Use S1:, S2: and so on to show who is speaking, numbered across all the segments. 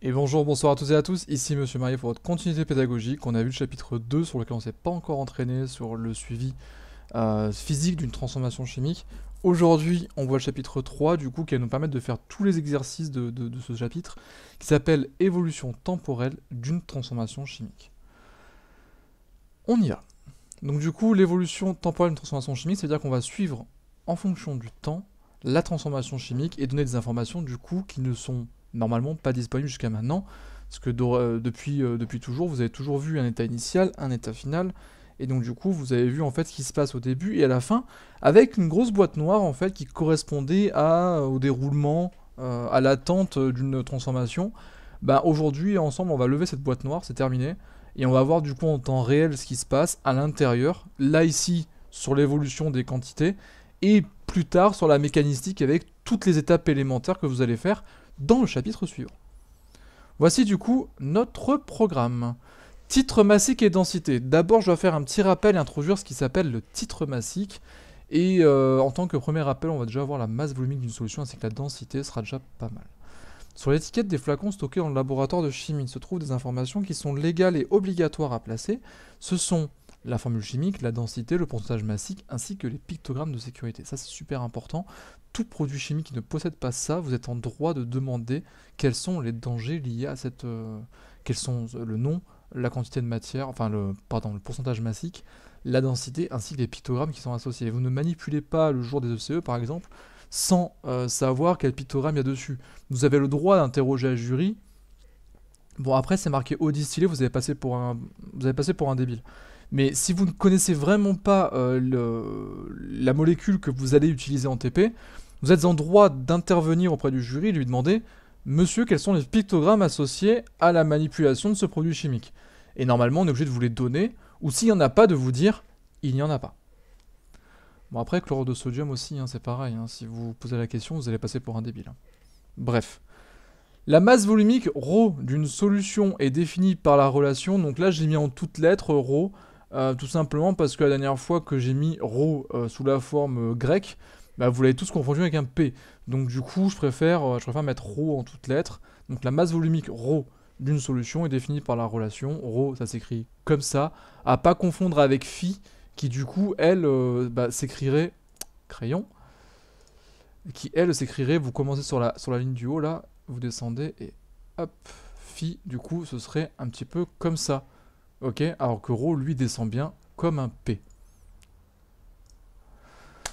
S1: Et bonjour, bonsoir à tous et à tous, ici Monsieur Marié pour votre continuité pédagogique. On a vu le chapitre 2 sur lequel on s'est pas encore entraîné sur le suivi physique d'une transformation chimique. Aujourd'hui, on voit le chapitre 3 du coup qui va nous permettre de faire tous les exercices de ce chapitre qui s'appelle évolution temporelle d'une transformation chimique. On y va. Donc du coup, l'évolution temporelle d'une transformation chimique, c'est-à-dire qu'on va suivre en fonction du temps la transformation chimique et donner des informations du coup qui ne sont normalement pas disponibles jusqu'à maintenant, parce que depuis toujours, vous avez toujours vu un état initial, un état final, et donc du coup, vous avez vu en fait ce qui se passe au début et à la fin, avec une grosse boîte noire en fait qui correspondait au déroulement, à l'attente d'une transformation. Bah, aujourd'hui, ensemble, on va lever cette boîte noire, c'est terminé, et on va voir du coup en temps réel ce qui se passe à l'intérieur, là ici, sur l'évolution des quantités, et plus tard sur la mécanistique avec toutes les étapes élémentaires que vous allez faire dans le chapitre suivant. Voici du coup notre programme. Titre massique et densité. D'abord, je dois faire un petit rappel et introduire ce qui s'appelle le titre massique. Et en tant que premier rappel, on va déjà voir la masse volumique d'une solution ainsi que la densité, ce sera déjà pas mal. Sur l'étiquette des flacons stockés dans le laboratoire de chimie se trouvent des informations qui sont légales et obligatoires à placer. Ce sont la formule chimique, la densité, le pourcentage massique, ainsi que les pictogrammes de sécurité. Ça, c'est super important. Tout produit chimique qui ne possède pas ça, vous êtes en droit de demander quels sont les dangers liés à cette... quels sont le nom, la quantité de matière, enfin le pourcentage massique, la densité, ainsi que les pictogrammes qui sont associés. Vous ne manipulez pas le jour des ECE, par exemple, sans savoir quel pictogramme il y a dessus. Vous avez le droit d'interroger un jury. Bon, après, c'est marqué eau distillée, vous avez passé pour un débile. Mais si vous ne connaissez vraiment pas la molécule que vous allez utiliser en TP, vous êtes en droit d'intervenir auprès du jury et lui demander « Monsieur, quels sont les pictogrammes associés à la manipulation de ce produit chimique ?» Et normalement, on est obligé de vous les donner, ou s'il n'y en a pas, de vous dire « Il n'y en a pas ». Bon, après, chlorure de sodium aussi, hein, c'est pareil. Hein, si vous posez la question, vous allez passer pour un débile. Hein. Bref. La masse volumique ρ d'une solution est définie par la relation. Donc là, j'ai mis en toutes lettres ρ, tout simplement parce que la dernière fois que j'ai mis ρ sous la forme grecque, bah, vous l'avez tous confondu avec un P. Donc du coup, je préfère mettre ρ en toutes lettres. Donc la masse volumique ρ d'une solution est définie par la relation. ρ, ça s'écrit comme ça. À pas confondre avec phi, qui du coup, elle, s'écrirait crayon, qui elle s'écrirait, vous commencez sur la ligne du haut là, vous descendez et hop, phi, du coup, ce serait un petit peu comme ça. Ok, alors que ρ, lui, descend bien comme un P.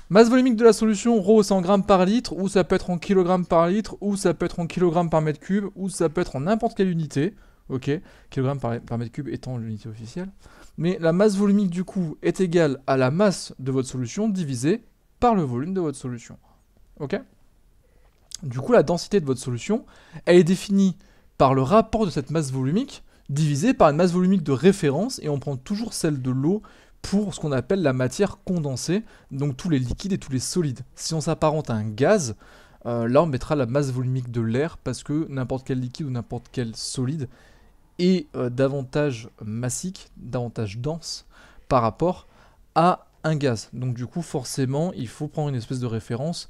S1: Masse volumique de la solution, ρ c'est en grammes par litre, ou ça peut être en kilogrammes par litre, ou ça peut être en kilogrammes par mètre cube, ou ça peut être en n'importe quelle unité. Ok, kilogramme par mètre cube étant l'unité officielle. Mais la masse volumique du coup est égale à la masse de votre solution divisée par le volume de votre solution. Ok ? Du coup, la densité de votre solution, elle est définie par le rapport de cette masse volumique divisé par une masse volumique de référence, et on prend toujours celle de l'eau pour ce qu'on appelle la matière condensée, donc tous les liquides et tous les solides. Si on s'apparente à un gaz, là on mettra la masse volumique de l'air, parce que n'importe quel liquide ou n'importe quel solide est davantage massique, davantage dense par rapport à un gaz. Donc du coup, forcément, il faut prendre une espèce de référence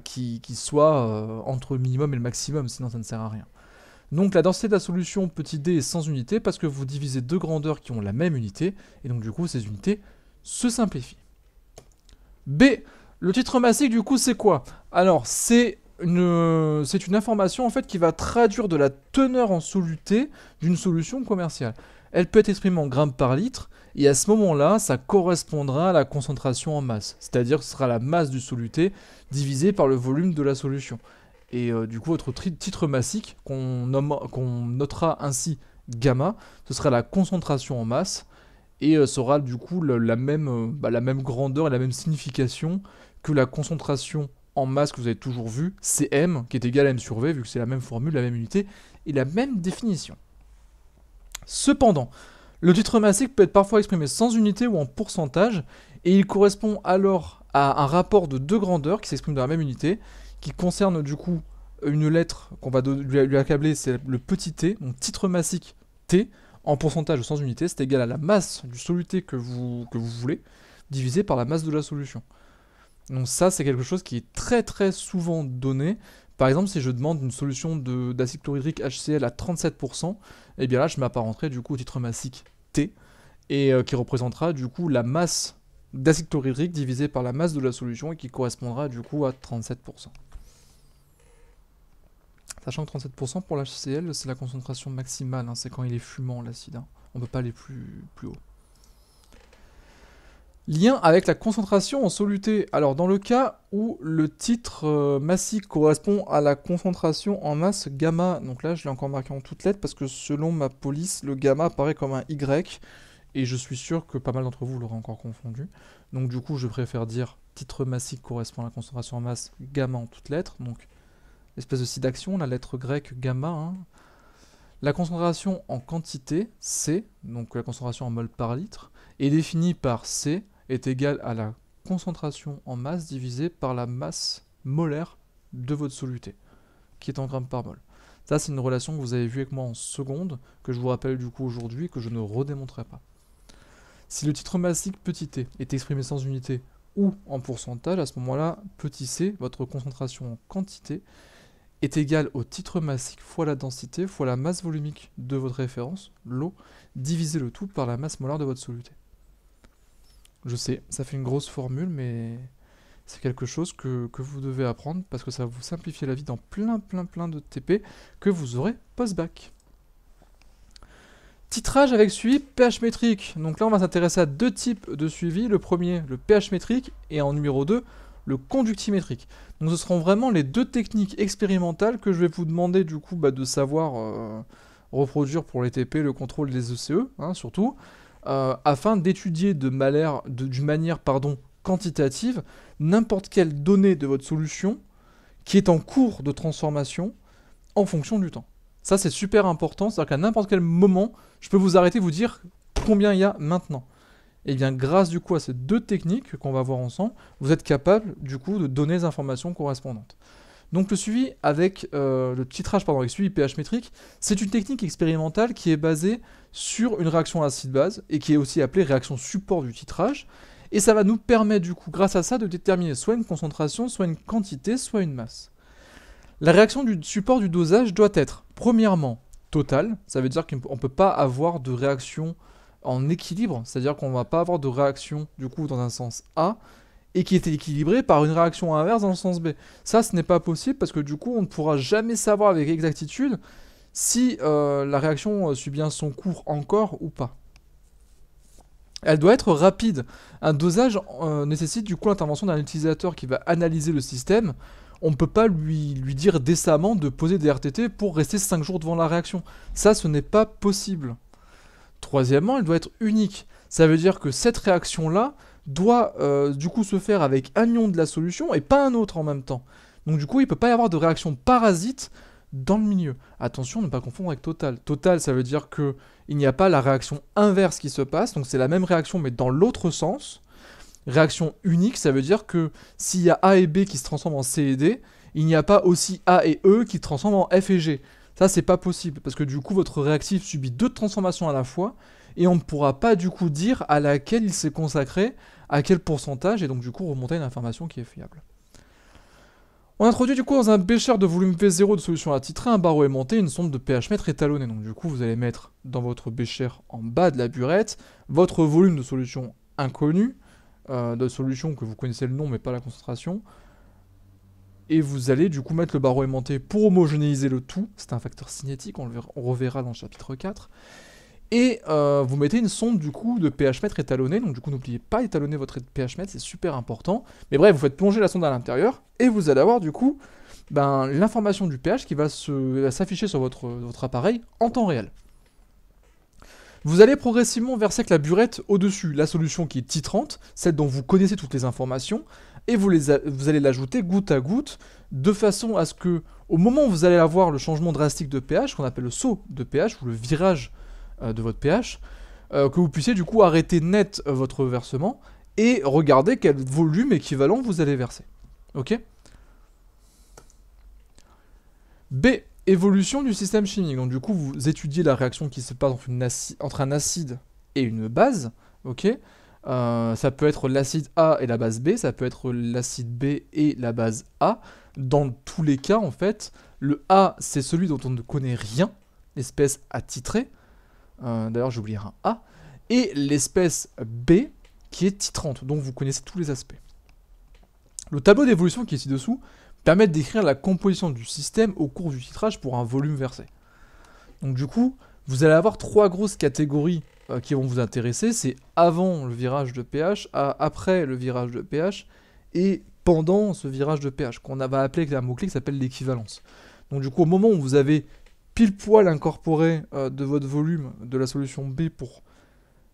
S1: qui soit entre le minimum et le maximum, sinon ça ne sert à rien. Donc la densité de la solution petit d est sans unité parce que vous divisez deux grandeurs qui ont la même unité, et donc du coup ces unités se simplifient. B, le titre massique du coup c'est quoi? Alors c'est une information en fait qui va traduire de la teneur en soluté d'une solution commerciale. Elle peut être exprimée en grammes par litre, et à ce moment-là, ça correspondra à la concentration en masse. C'est-à-dire que ce sera la masse du soluté divisée par le volume de la solution. Et du coup, votre titre massique, qu'on notera ainsi gamma, ce sera la concentration en masse, et sera du coup la même grandeur et la même signification que la concentration en masse que vous avez toujours vu, Cm, qui est égal à m sur v, vu que c'est la même formule, la même unité, et la même définition. Cependant, le titre massique peut être parfois exprimé sans unité ou en pourcentage, et il correspond alors à un rapport de deux grandeurs qui s'exprime dans la même unité, qui concerne du coup une lettre qu'on va lui accabler, c'est le petit t, donc titre massique t, en pourcentage ou sans unité, c'est égal à la masse du soluté que vous voulez, divisé par la masse de la solution. Donc ça, c'est quelque chose qui est très très souvent donné Par exemple, si je demande une solution d'acide chlorhydrique HCl à 37%, et bien là, je m'apparenterai du coup au titre massique T, et qui représentera du coup la masse d'acide chlorhydrique divisée par la masse de la solution, et qui correspondra du coup à 37%. Sachant que 37% pour l'HCl, c'est la concentration maximale, hein, c'est quand il est fumant l'acide, hein. On ne peut pas aller plus haut. Lien avec la concentration en soluté. Alors dans le cas où le titre massique correspond à la concentration en masse gamma, donc là je l'ai encore marqué en toutes lettres parce que selon ma police, le gamma apparaît comme un Y, et je suis sûr que pas mal d'entre vous l'aurez encore confondu. Donc du coup je préfère dire titre massique correspond à la concentration en masse gamma en toutes lettres, donc espèce de site d'action, la lettre grecque gamma, hein. La concentration en quantité, C, donc la concentration en mol par litre, est définie par C est égale à la concentration en masse divisée par la masse molaire de votre soluté, qui est en grammes par mol. Ça, c'est une relation que vous avez vue avec moi en seconde, que je vous rappelle du coup aujourd'hui, que je ne redémontrerai pas. Si le titre massique petit t est exprimé sans unité ou en pourcentage, à ce moment-là, petit c, votre concentration en quantité, est égal au titre massique fois la densité fois la masse volumique de votre référence, l'eau, divisé le tout par la masse molaire de votre soluté. Je sais, ça fait une grosse formule, mais c'est quelque chose que vous devez apprendre parce que ça va vous simplifier la vie dans plein de TP que vous aurez post-bac. Titrage avec suivi pH métrique. Donc là, on va s'intéresser à deux types de suivi. Le premier, le pH métrique, et en numéro 2, le conductimétrique. Donc ce seront vraiment les deux techniques expérimentales que je vais vous demander du coup de savoir reproduire pour les TP, le contrôle des ECE, hein, surtout, afin d'étudier d'une manière quantitative n'importe quelle donnée de votre solution qui est en cours de transformation en fonction du temps. Ça c'est super important, c'est-à-dire qu'à n'importe quel moment, je peux vous arrêter et vous dire combien il y a maintenant. Et bien grâce du coup à ces deux techniques qu'on va voir ensemble, vous êtes capable du coup de donner les informations correspondantes. Donc le suivi avec le titrage avec suivi pH métrique, c'est une technique expérimentale qui est basée sur une réaction acide-base et qui est aussi appelée réaction support du titrage. Et ça va nous permettre du coup, grâce à ça, de déterminer soit une concentration, soit une quantité, soit une masse. La réaction du support du dosage doit être, premièrement, totale. Ça veut dire qu'on ne peut pas avoir de réaction en équilibre, c'est-à-dire qu'on ne va pas avoir de réaction du coup dans un sens A et qui est équilibrée par une réaction inverse dans le sens B. Ça, ce n'est pas possible parce que du coup, on ne pourra jamais savoir avec exactitude si la réaction suit bien son cours encore ou pas. Elle doit être rapide. Un dosage nécessite du coup l'intervention d'un utilisateur qui va analyser le système. On ne peut pas lui dire décemment de poser des RTT pour rester 5 jours devant la réaction. Ça, ce n'est pas possible. Troisièmement, elle doit être unique. Ça veut dire que cette réaction-là doit du coup se faire avec un ion de la solution et pas un autre en même temps. Donc du coup, il ne peut pas y avoir de réaction parasite dans le milieu. Attention, ne pas confondre avec total. Total, ça veut dire qu'il n'y a pas la réaction inverse qui se passe, donc c'est la même réaction mais dans l'autre sens. Réaction unique, ça veut dire que s'il y a A et B qui se transforment en C et D, il n'y a pas aussi A et E qui se transforment en F et G. Ça, c'est pas possible, parce que du coup, votre réactif subit deux transformations à la fois, et on ne pourra pas du coup dire à laquelle il s'est consacré, à quel pourcentage, et donc du coup remonter une information qui est fiable. On introduit du coup dans un bécher de volume V0 de solution attitrée un barreau aimanté, une sonde de pH mètre étalonnée. Donc du coup, vous allez mettre dans votre bécher en bas de la burette votre volume de solution inconnu, de solution que vous connaissez le nom mais pas la concentration. Et vous allez du coup mettre le barreau aimanté pour homogénéiser le tout. C'est un facteur cinétique, on reverra dans le chapitre 4. Et vous mettez une sonde du coup de pH mètre étalonnée. Donc du coup n'oubliez pas d'étalonner votre pH mètre, c'est super important. Mais bref, vous faites plonger la sonde à l'intérieur et vous allez avoir du coup l'information du pH qui va s'afficher sur votre appareil en temps réel. Vous allez progressivement verser avec la burette au-dessus la solution qui est titrante, celle dont vous connaissez toutes les informations, et vous allez l'ajouter goutte à goutte, de façon à ce que, au moment où vous allez avoir le changement drastique de pH, qu'on appelle le saut de pH, ou le virage de votre pH, que vous puissiez du coup arrêter net votre versement, et regarder quel volume équivalent vous allez verser. Ok ? B. Évolution du système chimique. Donc du coup, vous étudiez la réaction qui se passe entre un acide et une base, ok, ça peut être l'acide A et la base B, ça peut être l'acide B et la base A. Dans tous les cas, en fait, le A, c'est celui dont on ne connaît rien, l'espèce attitrée. D'ailleurs, j'ai oublié un A. Et l'espèce B, qui est titrante, dont vous connaissez tous les aspects. Le tableau d'évolution qui est ci-dessous permet de décrire la composition du système au cours du titrage pour un volume versé. Donc du coup, vous allez avoir 3 grosses catégories qui vont vous intéresser. C'est avant le virage de pH, après le virage de pH, et pendant ce virage de pH, qu'on va appeler avec un mot-clé qui s'appelle l'équivalence. Donc du coup, au moment où vous avez pile poil incorporé de votre volume de la solution B pour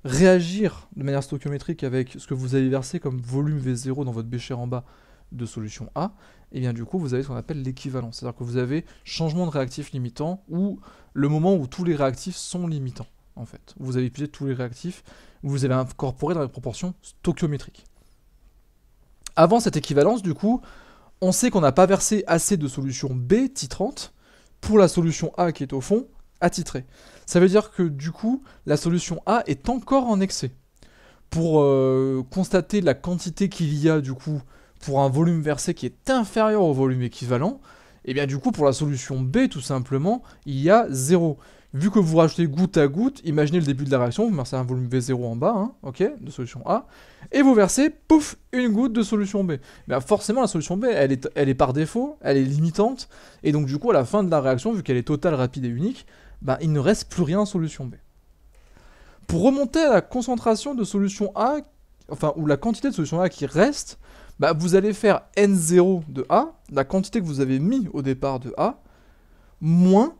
S1: réagir de manière stoichiométrique avec ce que vous avez versé comme volume V0 dans votre bécher en bas de solution A, et bien du coup vous avez ce qu'on appelle l'équivalence. C'est-à-dire que vous avez changement de réactif limitant ou le moment où tous les réactifs sont limitants. En fait, vous avez épuisé tous les réactifs, vous avez incorporé dans les proportions stoichiométriques. Avant cette équivalence, du coup, on sait qu'on n'a pas versé assez de solution B titrante pour la solution A qui est au fond attitrée. Ça veut dire que du coup, la solution A est encore en excès. Pour constater la quantité qu'il y a du coup pour un volume versé qui est inférieur au volume équivalent, et bien du coup pour la solution B tout simplement, il y a 0. Vu que vous rajoutez goutte à goutte, imaginez le début de la réaction, vous versez un volume V0 en bas, hein, ok, de solution A, et vous versez, pouf, une goutte de solution B. Bien forcément la solution B, elle est par défaut, elle est limitante, et donc du coup à la fin de la réaction, vu qu'elle est totale, rapide et unique, ben, il ne reste plus rien en solution B. Pour remonter à la concentration de solution A, enfin, ou la quantité de solution A qui reste, bah, vous allez faire N0 de A, la quantité que vous avez mis au départ de A, moins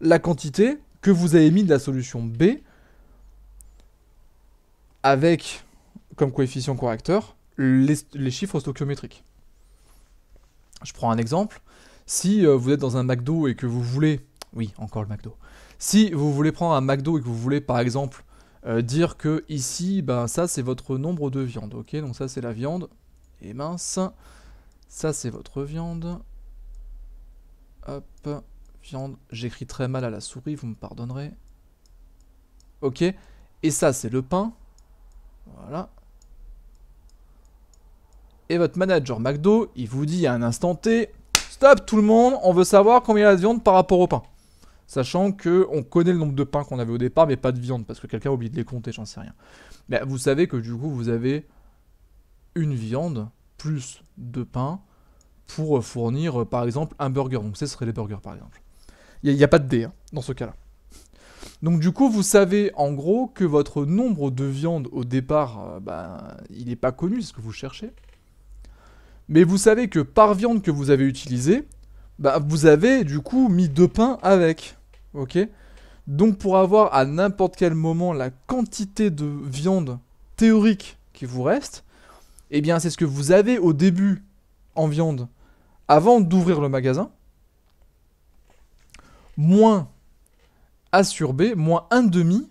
S1: la quantité que vous avez mis de la solution B, avec comme coefficient correcteur les chiffres stoichiométriques. Je prends un exemple. Si vous êtes dans un McDo et que vous voulez... Oui, encore le McDo. Si vous voulez prendre un McDo et que vous voulez, par exemple, dire que ici, ben, ça, c'est votre nombre de viande. Ok, donc ça, c'est la viande. Et mince. Ça, c'est votre viande. Hop. Viande. J'écris très mal à la souris, vous me pardonnerez. Ok. Et ça, c'est le pain. Voilà. Et votre manager McDo, il vous dit à un instant T, stop tout le monde, on veut savoir combien il y a de viande par rapport au pain. Sachant qu'on connaît le nombre de pains qu'on avait au départ, mais pas de viande, parce que quelqu'un a oublié de les compter, j'en sais rien. Mais vous savez que du coup, vous avez une viande plus 2 pains pour fournir, par exemple, un burger. Donc ce serait les burgers, par exemple. Il n'y a pas de D hein, dans ce cas-là. Donc du coup, vous savez en gros que votre nombre de viande au départ, il n'est pas connu, c'est ce que vous cherchez. Mais vous savez que par viande que vous avez utilisée, vous avez du coup mis 2 pains avec. Ok. Donc pour avoir à n'importe quel moment la quantité de viande théorique qui vous reste, eh bien c'est ce que vous avez au début en viande avant d'ouvrir le magasin, moins A sur B, moins 1,5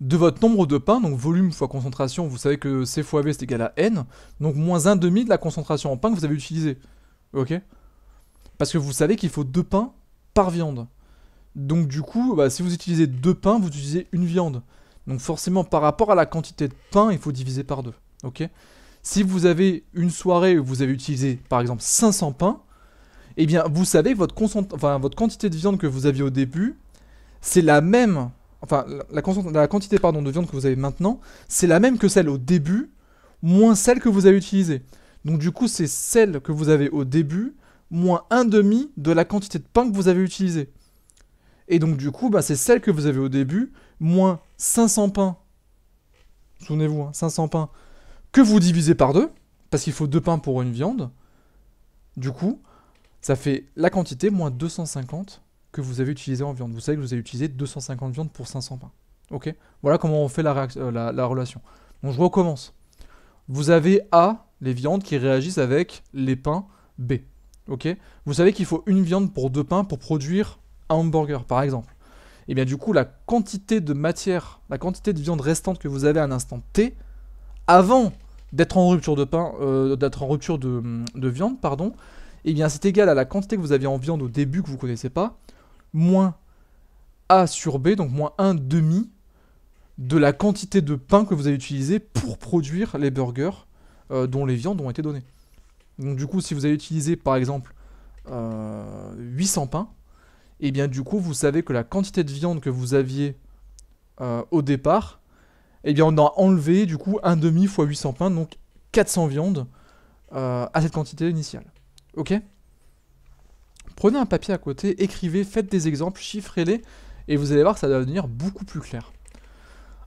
S1: de votre nombre de pains, donc volume fois concentration, vous savez que C fois V c'est égal à N, donc moins 1,5 de la concentration en pain que vous avez utilisé. Ok. Parce que vous savez qu'il faut 2 pains par viande. Donc du coup, si vous utilisez 2 pains, vous utilisez une viande. Donc forcément, par rapport à la quantité de pain, il faut diviser par 2. Ok. Si vous avez une soirée où vous avez utilisé, par exemple, 500 pains, eh bien, vous savez que votre quantité de viande que vous aviez au début, c'est la même... Enfin, la quantité de viande que vous avez maintenant, c'est la même que celle au début, moins celle que vous avez utilisée. Donc du coup, c'est celle que vous avez au début, moins 1,5 de la quantité de pain que vous avez utilisée. Et donc du coup, c'est celle que vous avez au début, moins 500 pains, souvenez-vous, hein, 500 pains, que vous divisez par 2, parce qu'il faut 2 pains pour une viande. Du coup, ça fait la quantité moins 250 que vous avez utilisé en viande. Vous savez que vous avez utilisé 250 viandes pour 500 pains. Ok. Voilà comment on fait la relation. Donc je recommence. Vous avez A, les viandes qui réagissent avec les pains B. Ok. Vous savez qu'il faut une viande pour 2 pains pour produire un hamburger, par exemple. Et bien du coup, la quantité de matière, la quantité de viande restante que vous avez à un instant T, avant d'être en rupture de pain, de viande, pardon, et bien c'est égal à la quantité que vous aviez en viande au début que vous ne connaissez pas, moins A sur B, donc moins 1,5 de la quantité de pain que vous avez utilisé pour produire les burgers dont les viandes ont été données. Donc du coup, si vous avez utilisé par exemple 800 pains, et bien du coup, vous savez que la quantité de viande que vous aviez au départ, et bien on a enlevé du coup 1,5 fois 800 pains, donc 400 viandes à cette quantité initiale. Ok? Prenez un papier à côté, écrivez, faites des exemples, chiffrez-les, et vous allez voir que ça va devenir beaucoup plus clair.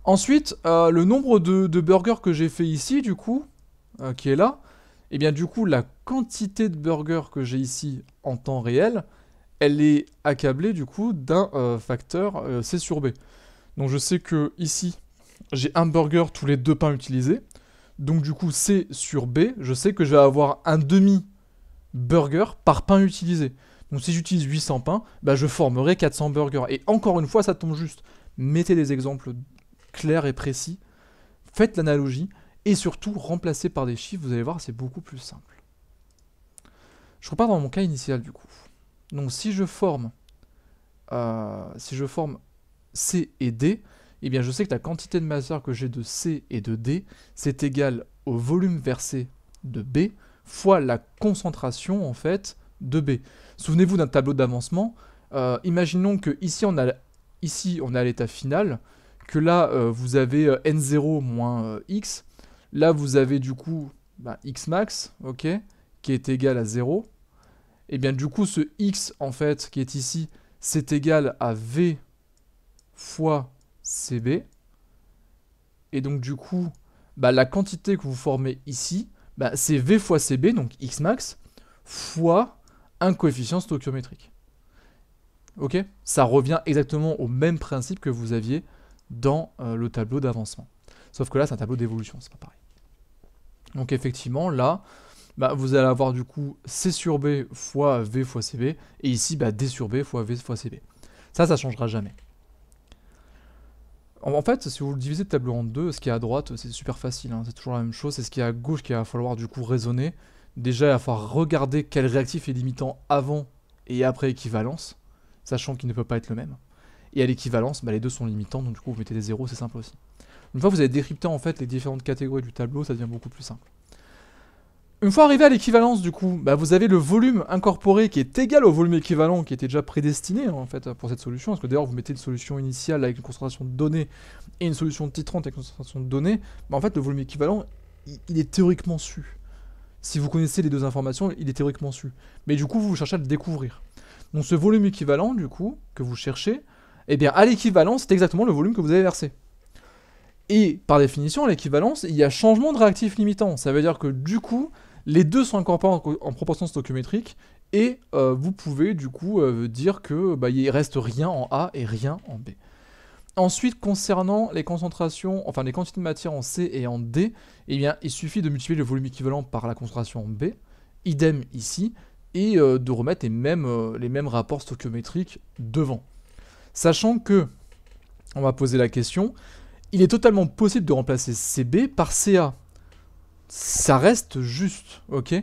S1: Ensuite, le nombre de burgers que j'ai fait ici, du coup, qui est là, et bien du coup, la quantité de burgers que j'ai ici en temps réel, elle est accablée du coup d'un facteur C sur B. Donc je sais que ici, j'ai un burger tous les 2 pains utilisés. Donc du coup, C sur B, je sais que je vais avoir un demi-burger par pain utilisé. Donc si j'utilise 800 pains, bah, je formerai 400 burgers. Et encore une fois, ça tombe juste. Mettez des exemples clairs et précis. Faites l'analogie. Et surtout, remplacez par des chiffres. Vous allez voir, c'est beaucoup plus simple. Je repars dans mon cas initial du coup. Donc si je forme C et D, eh bien je sais que la quantité de matière que j'ai de C et de D, c'est égal au volume versé de B fois la concentration en fait de B. Souvenez-vous d'un tableau d'avancement. Imaginons que ici on a l'état final, que là vous avez N0 moins X. Là vous avez du coup X max, ok, qui est égal à 0. Et bien du coup ce X en fait qui est ici, c'est égal à V fois CB. Et donc du coup, la quantité que vous formez ici, c'est V fois CB, donc X max, fois un coefficient stoichiométrique. Ok? Ça revient exactement au même principe que vous aviez dans le tableau d'avancement. Sauf que là, c'est un tableau d'évolution, c'est pas pareil. Donc effectivement, là, vous allez avoir du coup C sur B fois V fois CB, et ici, D sur B fois V fois CB. Ça ne changera jamais. En fait, si vous divisez le tableau en deux, ce qui est à droite, c'est super facile, hein, c'est toujours la même chose, c'est ce qui est à gauche qu'il va falloir du coup raisonner. Déjà, il va falloir regarder quel réactif est limitant avant et après équivalence, sachant qu'il ne peut pas être le même. Et à l'équivalence, les deux sont limitants, donc du coup vous mettez des zéros, c'est simple aussi. Une fois que vous avez décrypté en fait les différentes catégories du tableau, ça devient beaucoup plus simple. Une fois arrivé à l'équivalence, du coup, vous avez le volume incorporé qui est égal au volume équivalent qui était déjà prédestiné en fait pour cette solution. Parce que d'ailleurs, vous mettez une solution initiale avec une concentration de données et une solution titrante avec une concentration de données. En fait, le volume équivalent, il est théoriquement su. Si vous connaissez les deux informations, il est théoriquement su. Mais du coup, vous cherchez à le découvrir. Donc ce volume équivalent, du coup, que vous cherchez, eh bien, à l'équivalence, c'est exactement le volume que vous avez versé. Et par définition, à l'équivalence, il y a changement de réactif limitant. Ça veut dire que du coup, les deux sont incorporés en proportion stoichiométrique et vous pouvez du coup dire que il reste rien en A et rien en B. Ensuite, concernant les concentrations, enfin les quantités de matière en C et en D, eh bien, il suffit de multiplier le volume équivalent par la concentration en B, idem ici, et de remettre les mêmes rapports stoichiométriques devant. Sachant que, on va poser la question, il est totalement possible de remplacer CB par CA. Ça reste juste, ok?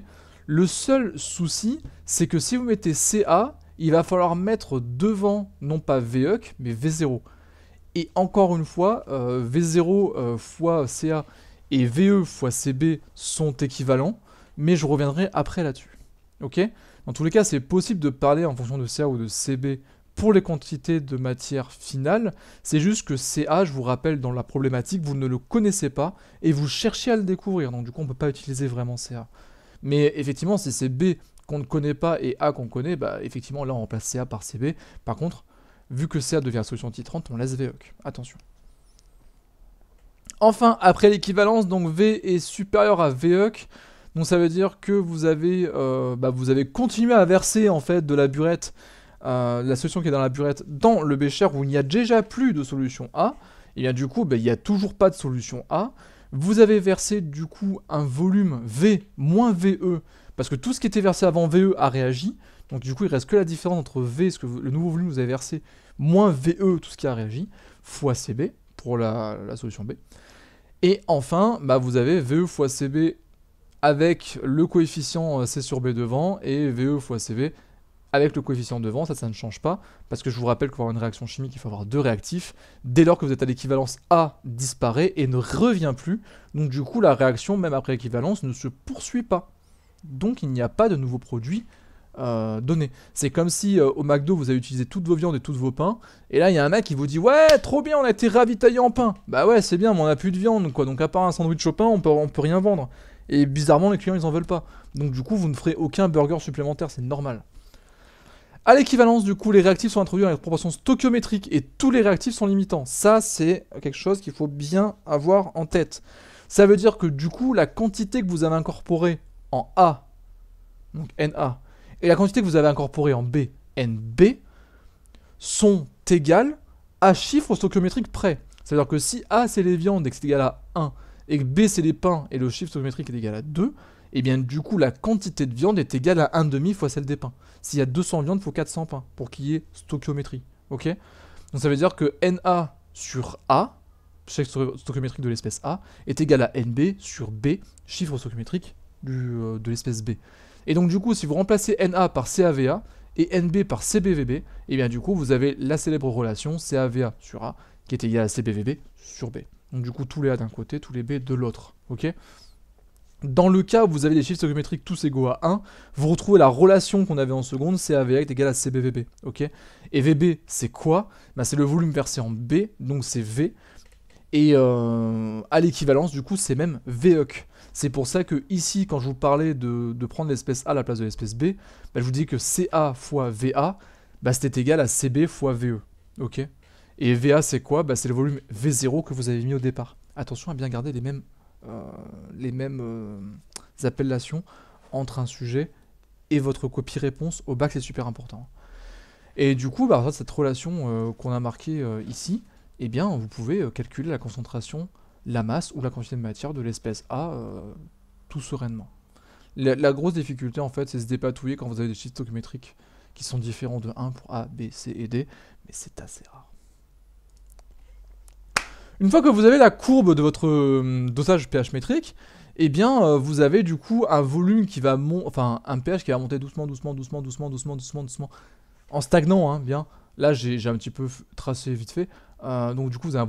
S1: Le seul souci, c'est que si vous mettez CA, il va falloir mettre devant, non pas VEC, mais V0. Et encore une fois, V0 fois CA et VE fois CB sont équivalents, mais je reviendrai après là-dessus. Ok? Dans tous les cas, c'est possible de parler en fonction de CA ou de CB pour les quantités de matière finale. C'est juste que CA, je vous rappelle, dans la problématique, vous ne le connaissez pas et vous cherchez à le découvrir. Donc du coup, on ne peut pas utiliser vraiment CA. Mais effectivement, si c'est B qu'on ne connaît pas et A qu'on connaît, effectivement, là, on remplace CA par CB. Par contre, vu que CA devient la solution titrante, on laisse VEC. Attention. Enfin, après l'équivalence, donc V est supérieur à VEC. Donc ça veut dire que vous avez continué à verser en fait de la burette, la solution qui est dans la burette, dans le bécher où il n'y a déjà plus de solution A. Et bien du coup, il n'y a toujours pas de solution A. Vous avez versé du coup un volume V moins VE, parce que tout ce qui était versé avant VE a réagi. Donc du coup, il reste que la différence entre V, ce que le nouveau volume que vous avez versé, moins VE, tout ce qui a réagi, fois CB, pour la solution B. Et enfin, vous avez VE fois CB avec le coefficient C sur B devant, et VE fois CB avec le coefficient de vent, ça ne change pas, parce que je vous rappelle que pour avoir une réaction chimique, il faut avoir 2 réactifs. Dès lors que vous êtes à l'équivalence, A disparaît et ne revient plus. Donc du coup, la réaction, même après équivalence, ne se poursuit pas. Donc il n'y a pas de nouveau produit donné. C'est comme si au McDo, vous avez utilisé toutes vos viandes et tous vos pains, et là, il y a un mec qui vous dit « Ouais, trop bien, on a été ravitaillé en pain !» Bah ouais, c'est bien, mais on n'a plus de viande, quoi. Donc à part un sandwich au pain, on peut rien vendre. Et bizarrement, les clients, ils en veulent pas. Donc du coup, vous ne ferez aucun burger supplémentaire, c'est normal. À l'équivalence, du coup, les réactifs sont introduits dans les proportions stoichiométriques et tous les réactifs sont limitants. Ça, c'est quelque chose qu'il faut bien avoir en tête. Ça veut dire que du coup, la quantité que vous avez incorporée en A, donc Na, et la quantité que vous avez incorporée en B, NB, sont égales à chiffre stoichiométrique près. C'est-à-dire que si A, c'est les viandes et que c'est égal à 1, et que B, c'est les pains et le chiffre stoichiométrique est égal à 2, et bien du coup, la quantité de viande est égale à 1,5 fois celle des pains. S'il y a 200 viandes, il faut 400 pains pour qu'il y ait stoichiométrie. Ok? Donc ça veut dire que Na sur A, chiffre stoichiométrique de l'espèce A, est égal à NB sur B, chiffre stoichiométrique de l'espèce B. Et donc du coup, si vous remplacez Na par CAVA et NB par CBVB, et bien du coup, vous avez la célèbre relation CAVA sur A qui est égale à CBVB sur B. Donc du coup, tous les A d'un côté, tous les B de l'autre. Ok? Dans le cas où vous avez des chiffres stoichiométriques tous égaux à 1, vous retrouvez la relation qu'on avait en seconde, CAVA est égal à CBVB. Ok? Et VB, c'est quoi? Ben, c'est le volume versé en B, donc c'est V. Et à l'équivalence, du coup, c'est même VEC. C'est pour ça que ici, quand je vous parlais de prendre l'espèce A à la place de l'espèce B, bah, je vous dis que CA fois VA, bah, c'était égal à CB fois VE. Ok? Et VA, c'est quoi? Bah, c'est le volume V0 que vous avez mis au départ. Attention à bien garder les mêmes appellations entre un sujet et votre copie-réponse au bac, c'est super important. Et du coup, bah, cette relation qu'on a marquée ici, eh bien, vous pouvez calculer la concentration, la masse ou la quantité de matière de l'espèce A tout sereinement. La grosse difficulté, en fait, c'est se dépatouiller quand vous avez des chiffres stoichiométriques qui sont différents de 1 pour A, B, C et D, mais c'est assez rare. Une fois que vous avez la courbe de votre dosage pH métrique, eh bien, vous avez du coup un volume qui va monter, enfin, un pH qui va monter doucement, en stagnant, hein, bien. Là, j'ai un petit peu tracé vite fait. Donc du coup, vous avez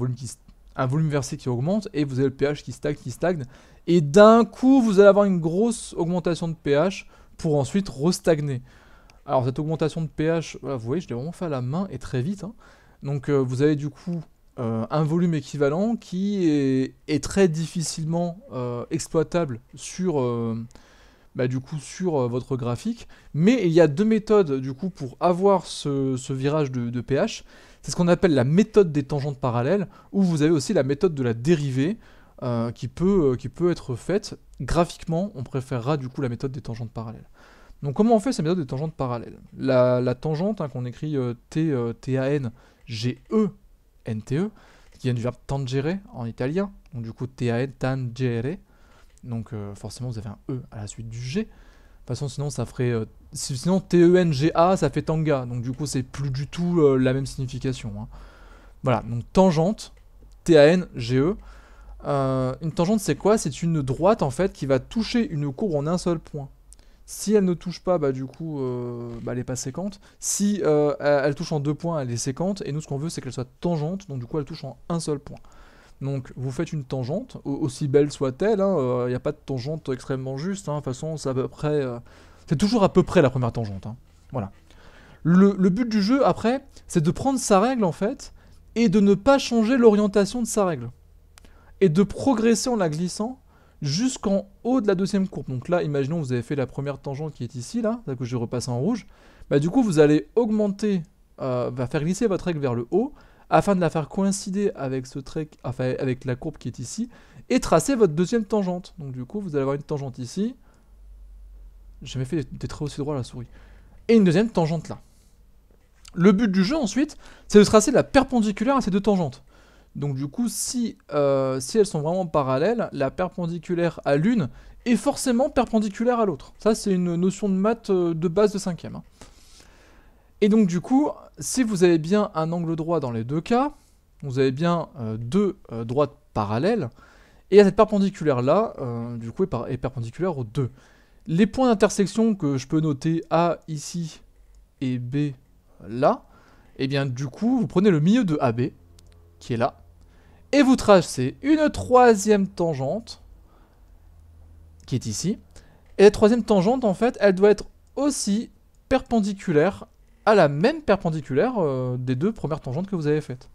S1: un volume versé qui augmente et vous avez le pH qui stagne. Et d'un coup, vous allez avoir une grosse augmentation de pH pour ensuite restagner. Alors cette augmentation de pH, voilà, vous voyez, je l'ai vraiment fait à la main et très vite. Hein. Donc vous avez du coup un volume équivalent qui est très difficilement exploitable sur... du coup sur votre graphique, mais il y a deux méthodes du coup pour avoir ce virage de pH. C'est ce qu'on appelle la méthode des tangentes parallèles, ou vous avez aussi la méthode de la dérivée qui peut être faite graphiquement. On préférera du coup la méthode des tangentes parallèles. Donc comment on fait cette méthode des tangentes parallèles? La tangente, hein, qu'on écrit T-A-N-G-E-N-T-E, qui vient du verbe tangere en italien, donc du coup T-A-N, tangere. Donc forcément vous avez un E à la suite du G. De toute façon sinon ça ferait... sinon T-E-N-G-A ça fait tanga. Donc du coup c'est plus du tout la même signification. Hein. Voilà, donc tangente, T-A-N-G-E. Une tangente c'est quoi? C'est une droite en fait qui va toucher une courbe en un seul point. Si elle ne touche pas, bah du coup elle n'est pas séquente. Si elle touche en 2 points, elle est séquente. Et nous ce qu'on veut c'est qu'elle soit tangente. Donc du coup elle touche en un seul point. Donc vous faites une tangente, aussi belle soit-elle, il n'y a pas de tangente extrêmement juste, hein, de toute façon c'est à peu près... c'est toujours à peu près la première tangente, hein. Voilà. Le but du jeu, après, c'est de prendre sa règle, en fait, et de ne pas changer l'orientation de sa règle. Et de progresser en la glissant jusqu'en haut de la deuxième courbe. Donc là, imaginons que vous avez fait la première tangente qui est ici, là, que je vais repasser en rouge. Bah du coup, vous allez augmenter, faire glisser votre règle vers le haut, afin de la faire coïncider avec ce trait, enfin avec la courbe qui est ici, et tracer votre deuxième tangente. Donc du coup, vous allez avoir une tangente ici. J'ai jamais fait des traits aussi droits à la souris. Et une deuxième tangente là. Le but du jeu ensuite, c'est de tracer la perpendiculaire à ces deux tangentes. Donc du coup, si elles sont vraiment parallèles, la perpendiculaire à l'une est forcément perpendiculaire à l'autre. Ça, c'est une notion de maths de base de 5e. Hein. Et donc du coup, si vous avez bien un angle droit dans les deux cas, vous avez bien deux droites parallèles, et cette perpendiculaire-là, du coup, est perpendiculaire aux deux. Les points d'intersection que je peux noter A ici et B là, et bien du coup, vous prenez le milieu de AB, qui est là, et vous tracez une troisième tangente, qui est ici. Et la troisième tangente, en fait, elle doit être aussi perpendiculaire à la même perpendiculaire des deux premières tangentes que vous avez faites.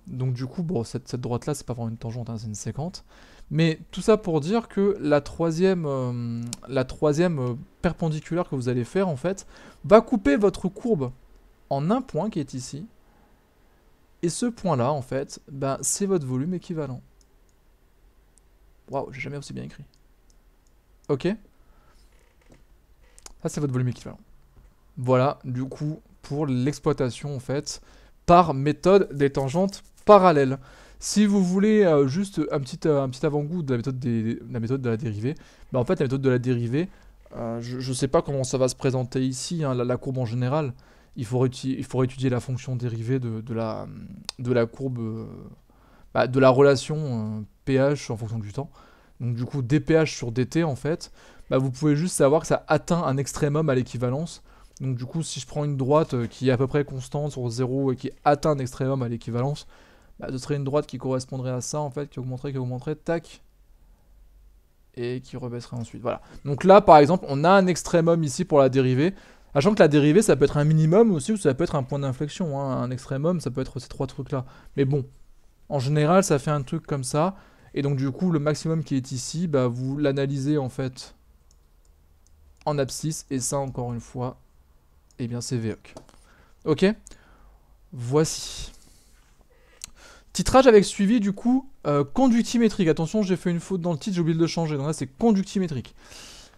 S1: Donc du coup, bon, cette droite-là, c'est pas vraiment une tangente, hein, c'est une séquente. Mais tout ça pour dire que la troisième perpendiculaire que vous allez faire, en fait, va couper votre courbe en un point qui est ici. Et ce point-là, en fait, ben, c'est votre volume équivalent. Waouh, j'ai jamais aussi bien écrit. Ok? Ça, c'est votre volume équivalent. Voilà, du coup, pour l'exploitation, en fait, par méthode des tangentes parallèles. Si vous voulez juste un petit avant-goût de la méthode de la dérivée, bah en fait, la méthode de la dérivée, je ne sais pas comment ça va se présenter ici, hein, la courbe en général. Il faut étudier la fonction dérivée de la courbe, de la relation pH en fonction du temps. Donc du coup, dpH sur dt, en fait, bah, vous pouvez juste savoir que ça atteint un extrémum à l'équivalence. Donc du coup, si je prends une droite qui est à peu près constante sur 0 et qui atteint un extrémum à l'équivalence, bah, ce serait une droite qui correspondrait à ça, en fait, qui augmenterait, tac, et qui rebaisserait ensuite. Voilà. Donc là, par exemple, on a un extrémum ici pour la dérivée, sachant que la dérivée, ça peut être un minimum aussi, ou ça peut être un point d'inflexion. Hein. Un extrémum, ça peut être ces trois trucs-là. Mais bon, en général, ça fait un truc comme ça. Et donc du coup, le maximum qui est ici, bah, vous l'analysez en fait en abscisse, et ça, encore une fois, eh bien c'est VOC. Ok? Voici. Titrage avec suivi, du coup, conductimétrique. Attention, j'ai fait une faute dans le titre, j'ai oublié de le changer. Donc là, c'est conductimétrique.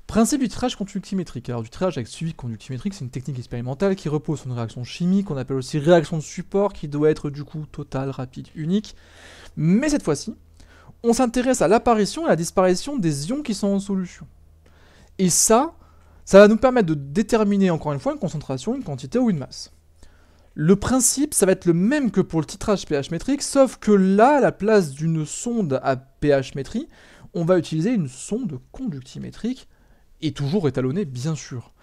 S1: Principe du titrage conductimétrique. Alors, du titrage avec suivi conductimétrique, c'est une technique expérimentale qui repose sur une réaction chimique, qu'on appelle aussi réaction de support, qui doit être, du coup, totale, rapide, unique. Mais cette fois-ci, on s'intéresse à l'apparition et à la disparition des ions qui sont en solution. Et ça va nous permettre de déterminer, encore une fois, une concentration, une quantité ou une masse. Le principe, ça va être le même que pour le titrage pH métrique, sauf que là, à la place d'une sonde à pH métrie, on va utiliser une sonde conductimétrique, et toujours étalonnée, bien sûr.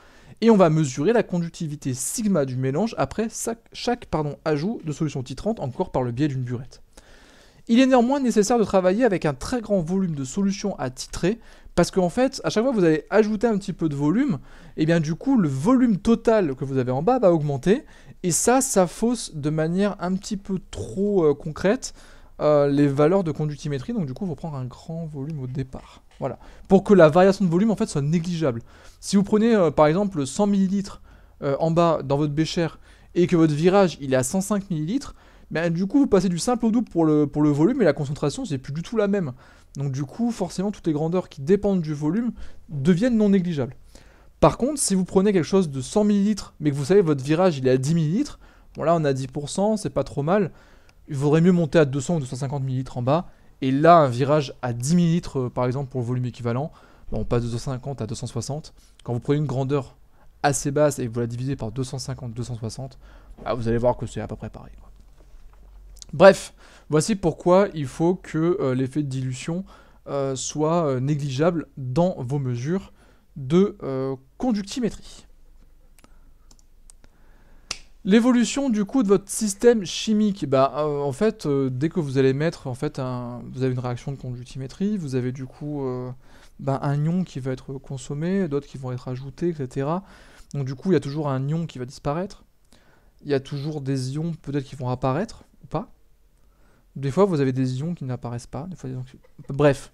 S1: Et on va mesurer la conductivité sigma du mélange après chaque ajout de solution titrante, encore par le biais d'une burette. Il est néanmoins nécessaire de travailler avec un très grand volume de solution à titrer, parce qu'en fait, à chaque fois que vous allez ajouter un petit peu de volume, et bien du coup, le volume total que vous avez en bas va augmenter, et ça fausse de manière un petit peu trop concrète les valeurs de conductimétrie, donc du coup, il faut prendre un grand volume au départ. Voilà. Pour que la variation de volume, en fait, soit négligeable. Si vous prenez, par exemple, 100 ml en bas dans votre bécher, et que votre virage, il est à 105 ml, ben, du coup, vous passez du simple au double pour le volume, et la concentration, c'est plus du tout la même. Donc du coup, forcément, toutes les grandeurs qui dépendent du volume deviennent non négligeables. Par contre, si vous prenez quelque chose de 100 ml, mais que vous savez, votre virage, il est à 10 ml, bon là, on a 10%, c'est pas trop mal. Il vaudrait mieux monter à 200 ou 250 ml en bas, et là, un virage à 10 ml, par exemple, pour le volume équivalent, ben, on passe de 250 à 260. Quand vous prenez une grandeur assez basse et que vous la divisez par 250-260, ben, vous allez voir que c'est à peu près pareil, quoi. Bref, voici pourquoi il faut que l'effet de dilution soit négligeable dans vos mesures de conductimétrie. L'évolution du coup de votre système chimique, en fait, dès que vous allez mettre, en fait, vous avez une réaction de conductimétrie, vous avez du coup un ion qui va être consommé, d'autres qui vont être ajoutés, etc. Donc du coup, il y a toujours un ion qui va disparaître, il y a toujours des ions peut-être qui vont apparaître, ou pas. Des fois, vous avez des ions qui n'apparaissent pas. Des fois, bref,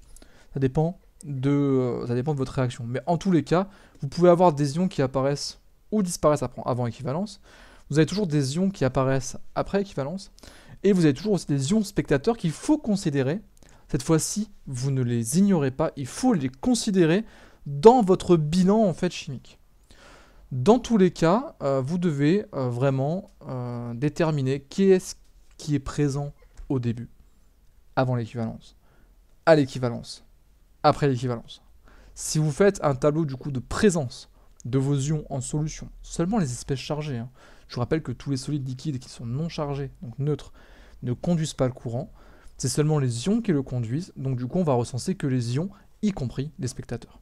S1: ça dépend de votre réaction. Mais en tous les cas, vous pouvez avoir des ions qui apparaissent ou disparaissent avant équivalence. Vous avez toujours des ions qui apparaissent après équivalence. Et vous avez toujours aussi des ions spectateurs qu'il faut considérer. Cette fois-ci, vous ne les ignorez pas. Il faut les considérer dans votre bilan en fait chimique. Dans tous les cas, vous devez vraiment déterminer qui est présent au début, avant l'équivalence, à l'équivalence, après l'équivalence. Si vous faites un tableau du coup de présence de vos ions en solution, seulement les espèces chargées, hein. Je vous rappelle que tous les solides liquides qui sont non chargés, donc neutres, ne conduisent pas le courant, c'est seulement les ions qui le conduisent, donc du coup on va recenser que les ions, y compris les spectateurs.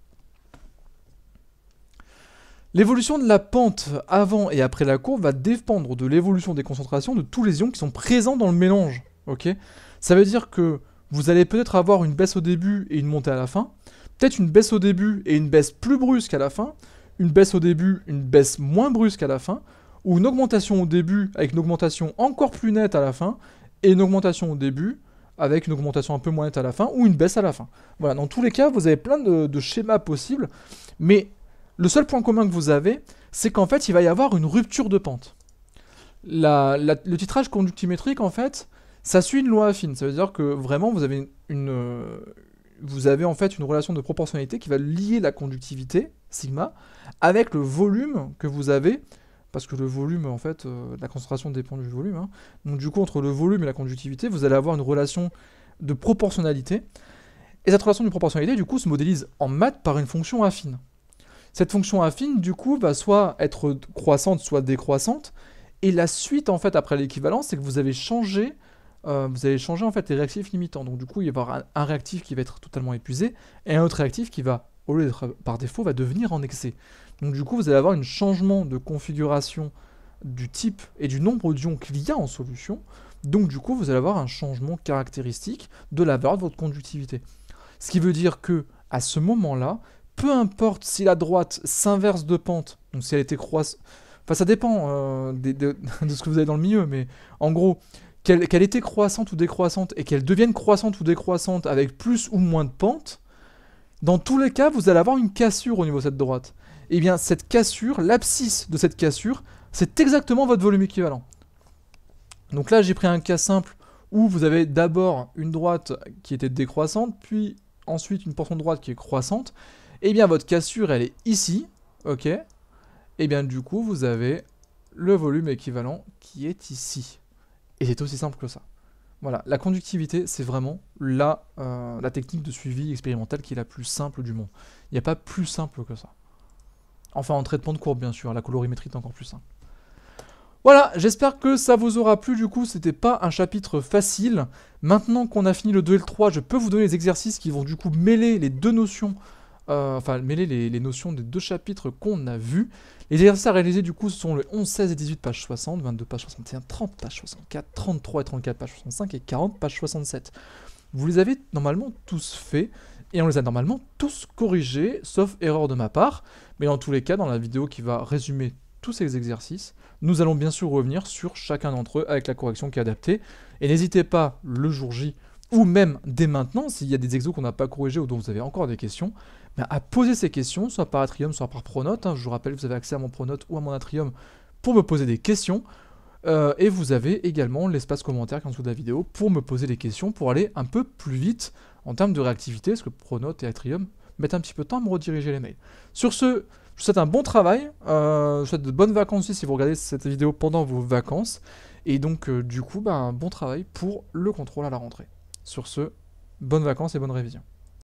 S1: L'évolution de la pente avant et après la courbe va dépendre de l'évolution des concentrations de tous les ions qui sont présents dans le mélange. Ok, ça veut dire que vous allez peut-être avoir une baisse au début et une montée à la fin, peut-être une baisse au début et une baisse plus brusque à la fin, une baisse au début, une baisse moins brusque à la fin, ou une augmentation au début avec une augmentation encore plus nette à la fin, et une augmentation au début avec une augmentation un peu moins nette à la fin, ou une baisse à la fin. Voilà, dans tous les cas, vous avez plein de schémas possibles, mais le seul point commun que vous avez, c'est qu'en fait, il va y avoir une rupture de pente. Le titrage conductimétrique, en fait, ça suit une loi affine. Ça veut dire que vraiment, vous avez en fait une relation de proportionnalité qui va lier la conductivité, sigma, avec le volume que vous avez, parce que le volume, en fait, la concentration dépend du volume. Hein. Donc du coup, entre le volume et la conductivité, vous allez avoir une relation de proportionnalité. Et cette relation de proportionnalité, du coup, se modélise en maths par une fonction affine. Cette fonction affine, du coup, va soit être croissante, soit décroissante. Et la suite, en fait, après l'équivalence, c'est que vous avez changé en fait les réactifs limitants. Donc du coup, il va y avoir un réactif qui va être totalement épuisé et un autre réactif qui va, au lieu d'être par défaut, va devenir en excès. Donc du coup, vous allez avoir un changement de configuration du type et du nombre d'ions qu'il y a en solution. Donc du coup, vous allez avoir un changement caractéristique de la valeur de votre conductivité. Ce qui veut dire que à ce moment-là, peu importe si la droite s'inverse de pente, donc si elle était croissante, enfin ça dépend de ce que vous avez dans le milieu, mais en gros, qu'elle était croissante ou décroissante et qu'elle devienne croissante ou décroissante avec plus ou moins de pente, dans tous les cas, vous allez avoir une cassure au niveau de cette droite. Et bien cette cassure, l'abscisse de cette cassure, c'est exactement votre volume équivalent. Donc là, j'ai pris un cas simple où vous avez d'abord une droite qui était décroissante, puis ensuite une portion de droite qui est croissante. Et bien votre cassure, elle est ici, ok. Et bien du coup, vous avez le volume équivalent qui est ici. Et c'est aussi simple que ça. Voilà, la conductivité, c'est vraiment la technique de suivi expérimental qui est la plus simple du monde. Il n'y a pas plus simple que ça. Enfin, en traitement de courbe, bien sûr, la colorimétrie est encore plus simple. Voilà, j'espère que ça vous aura plu, du coup, c'était pas un chapitre facile. Maintenant qu'on a fini le 2 et le 3, je peux vous donner les exercices qui vont du coup mêler les deux notions, mêler les notions des deux chapitres qu'on a vus. Les exercices à réaliser, du coup, sont le 11, 16 et 18, page 60, 22, page 61, 30, page 64, 33 et 34, page 65 et 40, page 67. Vous les avez normalement tous faits, et on les a normalement tous corrigés, sauf erreur de ma part. Mais dans tous les cas, dans la vidéo qui va résumer tous ces exercices, nous allons bien sûr revenir sur chacun d'entre eux avec la correction qui est adaptée. Et n'hésitez pas, le jour J, ou même dès maintenant, s'il y a des exos qu'on n'a pas corrigés ou dont vous avez encore des questions, à poser ces questions, soit par Atrium, soit par Pronote. Je vous rappelle, vous avez accès à mon Pronote ou à mon Atrium pour me poser des questions. Et vous avez également l'espace commentaire qui est en dessous de la vidéo pour me poser des questions, pour aller un peu plus vite en termes de réactivité, parce que Pronote et Atrium mettent un petit peu de temps à me rediriger les mails. Sur ce, je vous souhaite un bon travail, je vous souhaite de bonnes vacances aussi si vous regardez cette vidéo pendant vos vacances. Et donc, du coup, bon travail pour le contrôle à la rentrée. Sur ce, bonnes vacances et bonne révision.